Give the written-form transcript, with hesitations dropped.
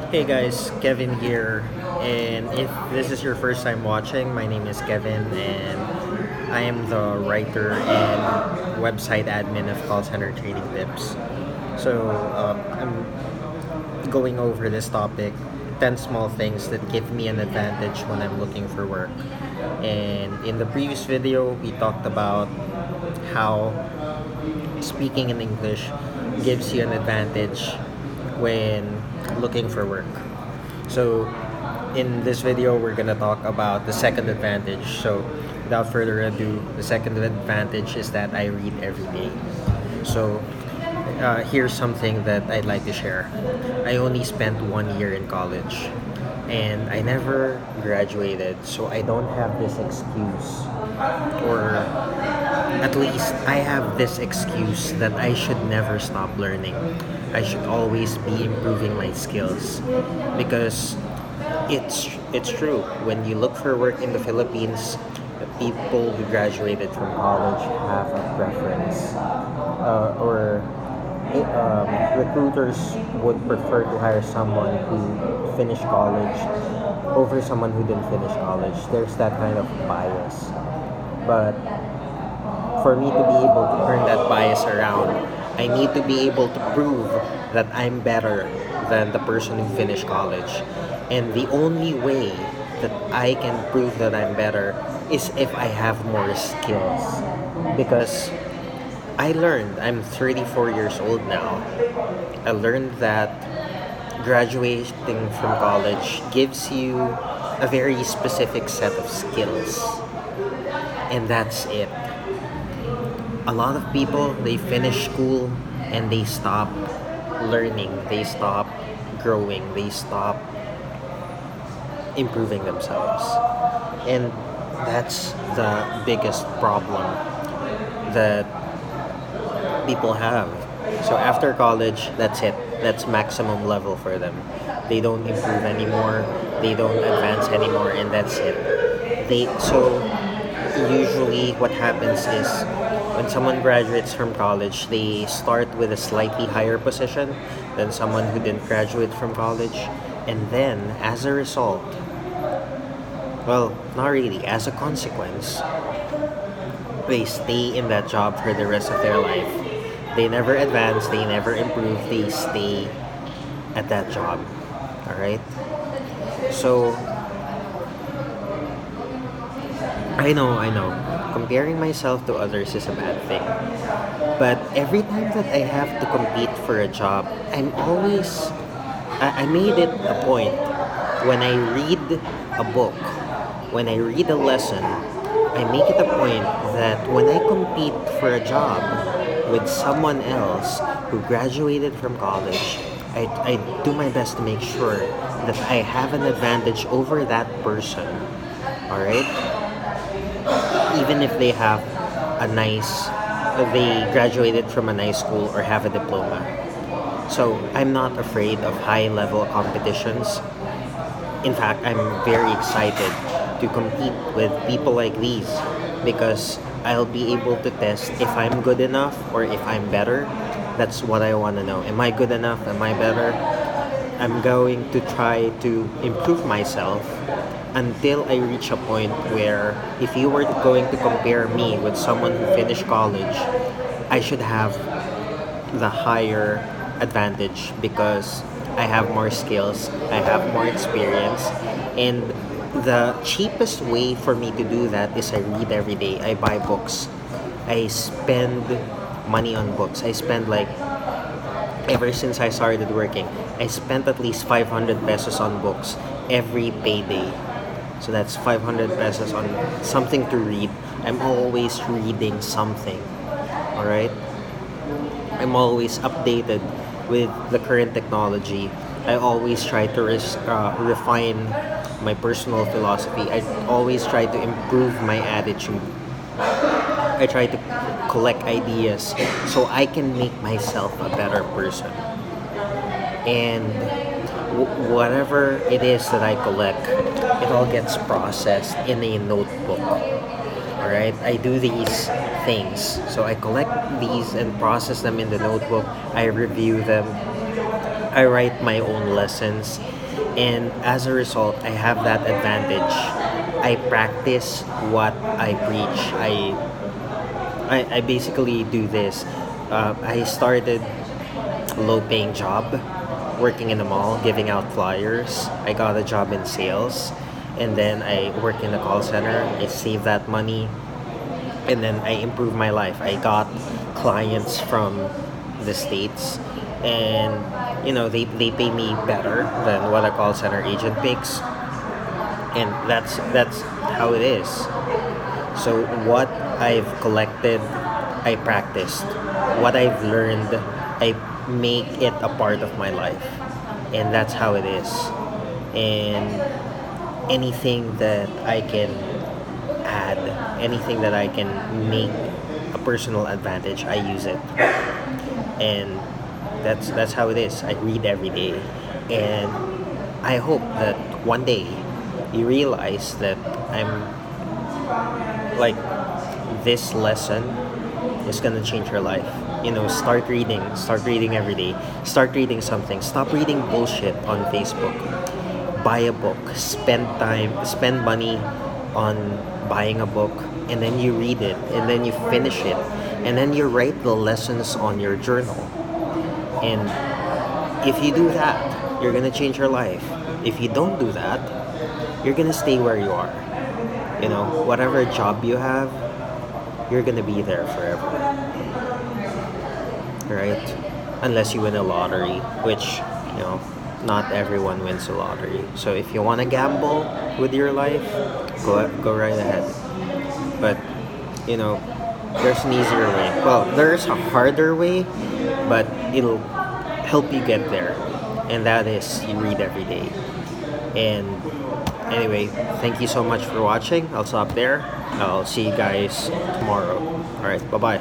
Hey guys, Kevin here. And if this is your first time watching, my name is Kevin and I am the writer and website admin of Call Center Training Tips. I'm going over this topic 10 small things that give me an advantage when I'm looking for work. And in the previous video, we talked about how speaking in English gives you an advantage when looking for work. So, in this video, we're gonna talk about the second advantage. So, without further ado, the second advantage is that I read every day. So, here's something that I'd like to share. I only spent 1 year in college and I never graduated, so I don't have this excuse, or at least I have this excuse that I should never stop learning. I should always be improving my skills because it's true. When you look for work in the Philippines, the people who graduated from college have a preference, or recruiters would prefer to hire someone who finished college over someone who didn't finish college. There's that kind of bias. But for me to be able to turn that bias around, I need to be able to prove that I'm better than the person who finished college. And the only way that I can prove that I'm better is if I have more skills. Because I'm 34 years old now. I learned that graduating from college gives you a very specific set of skills. And that's it. A lot of people, they finish school and they stop learning, they stop growing, they stop improving themselves. And that's the biggest problem that people have. So after college, that's it. That's maximum level for them. They don't improve anymore, they don't advance anymore, and that's it. So usually what happens is when someone graduates from college, they start with a slightly higher position than someone who didn't graduate from college. And then, as a result, well, not really, as a consequence, they stay in that job for the rest of their life. They never advance, they never improve, they stay at that job. Alright? So, I know. Comparing myself to others is a bad thing. But every time that I have to compete for a job, I made it a point when I read a book, when I read a lesson, I make it a point that when I compete for a job with someone else who graduated from college, I do my best to make sure that I have an advantage over that person. Alright? Even if they graduated from a nice school or have a diploma. So I'm not afraid of high level competitions. In fact, I'm very excited to compete with people like these because I'll be able to test if I'm good enough or if I'm better. That's what I want to know. Am I good enough? Am I better? I'm going to try to improve myself until I reach a point where if you were going to compare me with someone who finished college, I should have the higher advantage because I have more skills, I have more experience, and the cheapest way for me to do that is I read every day. I buy books. I spend money on books. I spend like ever since I started working, I spent at least 500 pesos on books every payday. So that's 500 pesos on something to read. I'm always reading something. Alright? I'm always updated with the current technology. I always try to refine my personal philosophy. I always try to improve my attitude. I try to collect ideas so I can make myself a better person. And whatever it is that I collect, it all gets processed in a notebook. Alright? I do these things. So I collect these and process them in the notebook. I review them. I write my own lessons, and as a result, I have that advantage. I practice what I preach. I basically do this. I started low paying job working in the mall giving out flyers. I got a job in sales, and then I work in the call center. I save that money, and then I improve my life. I got clients from the states, and they pay me better than what a call center agent makes, and that's how it is. So what I've collected, I practiced. What I've learned, I make it a part of my life. And that's how it is. And anything that I can add, anything that I can make a personal advantage, I use it. And that's how it is. I read every day. And I hope that one day you realize that I'm like this lesson is gonna change your life. Start reading every day. Start reading something. Stop reading bullshit on Facebook. Buy a book. Spend money on buying a book, and then you read it, and then you finish it, and then you write the lessons on your journal. And if you do that, you're gonna change your life. If you don't do that, you're gonna stay where you are. Whatever job you have, you're gonna be there forever, right? Unless you win a lottery, which not everyone wins a lottery. So if you want to gamble with your life, go right ahead. But there's an easier way. Well, there's a harder way, but it'll help you get there, and that is you read every day. And anyway, thank you so much for watching. I'll stop there. I'll see you guys tomorrow. All right, bye bye.